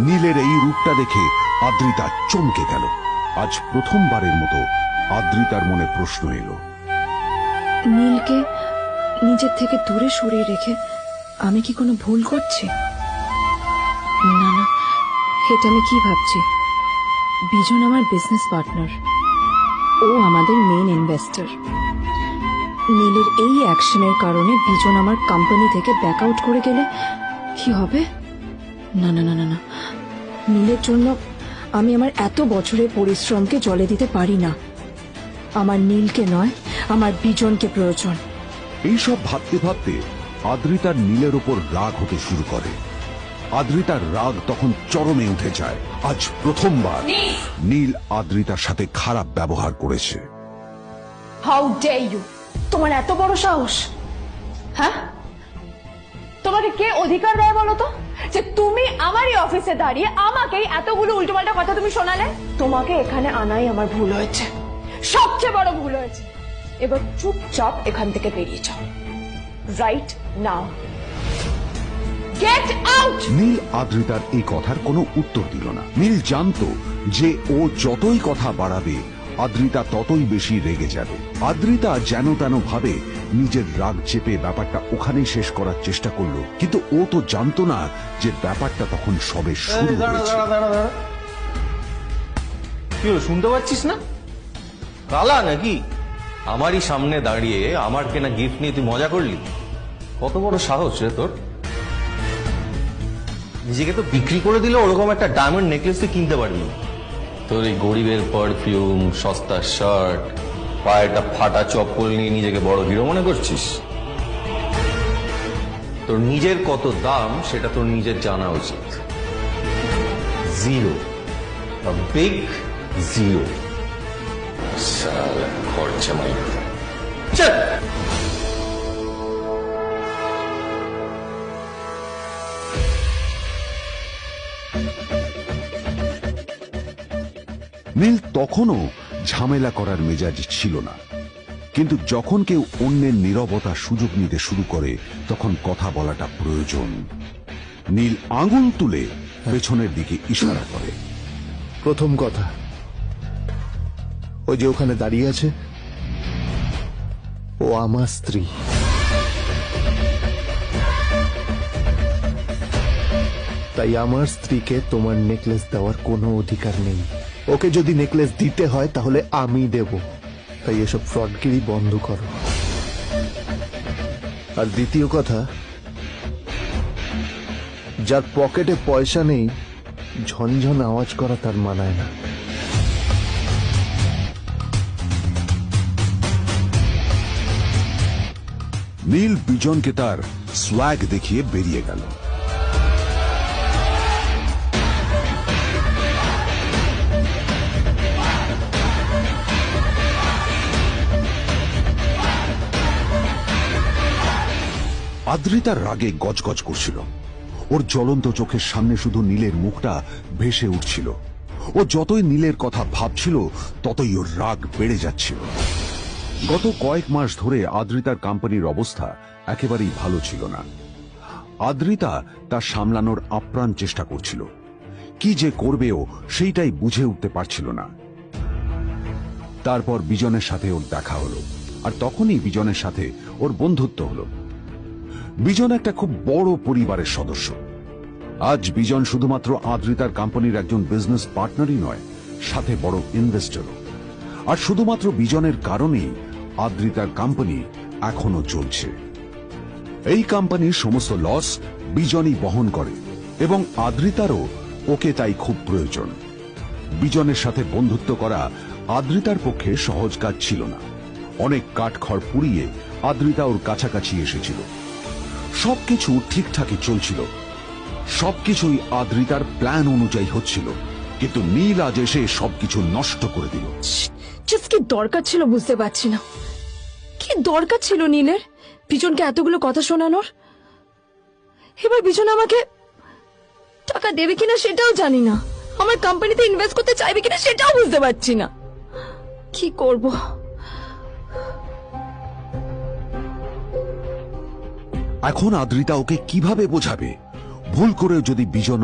নীলের এই রূপটা দেখে আদ্রিতা চমকে গেল। আজ প্রথমবারের মতো আদ্রিতার মনে প্রশ্ন এলো, নীলকে নিজের থেকে দূরে সরিয়ে রেখে আমি কি কোনো ভুল করছি? না না, এটা আমি কি ভাবছি? বিজন আমার বিজনেস পার্টনার, ও আমাদের মেইন ইনভেস্টর। নীলের এই অ্যাকশনের কারণে বিজন আমার কোম্পানি থেকে ব্যাক আউট করে গেলে কি হবে? না না না না না, নীলের জন্য আমি আমার এত বছরের পরিশ্রমকে জলে দিতে পারি না। আমার নীলকে নয়, আমার বিজনকে প্রয়োজন। এইসব ভাবতে ভাবতে আদ্রিতার নীলের ওপর রাগ হতে শুরু করে। আদ্রিতার রাগ তখন চরমে উঠে যায়। আজ প্রথমবার নীল আদ্রিতার সাথে খারাপ ব্যবহার করেছে। How dare you! তোমার এত বড় সাহস! হ্যাঁ, তোমাকে কে অধিকার দেয় বলো তো যে তুমি আমারই অফিসে দাঁড়িয়ে আমাকেই এতগুলো উল্টোপাল্টা কথা তুমি শোনালে? তোমাকে এখানে আনাই আমার ভুল হয়েছে, সবচেয়ে বড় ভুল হয়েছে। এবার চুপচাপ এখান থেকে বেরিয়ে যাও, right now. Get out! Neel আদ্রিতার এই কথার কোনো উত্তর দিল না। নীল জানতো যে ও যতই কথা বাড়াবে আদ্রিতা ততই বেশি রেগে যাবে। আদ্রিতা যেন তেন ভাবে নিজের রাগ চেপে ব্যাপারটা ওখানেই শেষ করার চেষ্টা করলো, কিন্তু ও তো জানতো না যে ব্যাপারটা তখন সবে শুরু হয়েছে। কি হলো, শুনতে পাচ্ছিস না? কালা নাকি? আমারই সামনে দাঁড়িয়ে আমার কেনা গিফট নিয়ে তুই মজা করলি? কত বড় সাহস রে তোর! নিজেকে তো বিক্রি করে দিলে ওরকম একটা ডায়মন্ড নেকলেস তুই কিনতে পারবি না। তোর এই গরিবের পারফিউম, সস্তা শার্ট, পায়েটা ফাটা চপ্পল নিয়ে নিজেকে বড় হিরো মনে করছিস? তোর নিজের কত দাম সেটা তোর নিজের জানা উচিত। Zero, big zero. সালা খরচা মাই। চল। নীল তখনও ঝামেলা করার মেজাজ ছিল না, কিন্তু যখন কেউ অন্যের নীরবতা সুযোগ নিতে শুরু করে তখন কথা বলাটা প্রয়োজন। নীল আঙুল তুলে পেছনের দিকে ইশারা করে। প্রথম কথা, ওই যে ওখানে দাঁড়িয়ে আছে, ও আমার স্ত্রী। তাই আমার স্ত্রীকে তোমার নেকলেস দেওয়ার কোনো অধিকার নেই। ওকে যদি নেকলেস দিতে হয় তাহলে আমি দেব। তাই এসব ফ্রডগিরি বন্ধ করো। আর দ্বিতীয় কথা, যার পকেটে পয়সা নেই ঝনঝন আওয়াজ করা তার মানায় না। নীল বিজনকে তার সোয়াগ দেখিয়ে বেরিয়ে গেল। আদ্রিতার রাগে গজগজ করছিল। ওর জ্বলন্ত চোখের সামনে শুধু নীলের মুখটা ভেসে উঠছিল। ও যতই নীলের কথা ভাবছিল ততই ওর রাগ বেড়ে যাচ্ছিল। গত কয়েক মাস ধরে আদ্রিতার কোম্পানির অবস্থা একেবারেই ভালো ছিল না। আদ্রিতা তা সামলানোর আপ্রাণ চেষ্টা করছিল। কি যে করবেও সেইটাই বুঝে উঠতে পারছিল না। তারপর বিজনের সাথে ওর দেখা হলো, আর তখনই বিজনের সাথে ওর বন্ধুত্ব হলো। বিজন একটা খুব বড় পরিবারের সদস্য। আজ বিজন শুধুমাত্র আদ্রিতার কোম্পানির একজন বিজনেস পার্টনারই নয়, সাথে বড় ইনভেস্টরও। আর শুধুমাত্র বিজনের কারণেই আদ্রিতার কোম্পানি এখনো চলছে। এই কোম্পানির সমস্ত লস বিজনই বহন করে এবং আদ্রিতারও ওকে তাই খুব প্রয়োজন। বিজনের সাথে বন্ধুত্ব করা আদ্রিতার পক্ষে সহজ কাজ ছিল না। অনেক কাঠখড় পুড়িয়ে আদ্রিতা ওর কাছাকাছি এসেছিল। সবকিছু ঠিকঠাকই চলছিল, সবকিছুই আদ্রিতার প্ল্যান অনুযায়ী হচ্ছিল, কিন্তু নীল আজ এসে সবকিছু নষ্ট করে দিল। কি দরকার ছিল বুঝতে পারছি না। কি দরকার ছিল নীলের বিজনকে এতগুলো কথা শোনানোর? এবার বিজন আমাকে টাকা দেবে কিনা সেটাও জানি না, আমার কোম্পানিতে ইনভেস্ট করতে চাইবে কিনা সেটাও বুঝতে পারছি না। কি করব? এখন আদ্রিতা ওকে কিভাবে বোঝাবে? ভুল করে যদি বিজন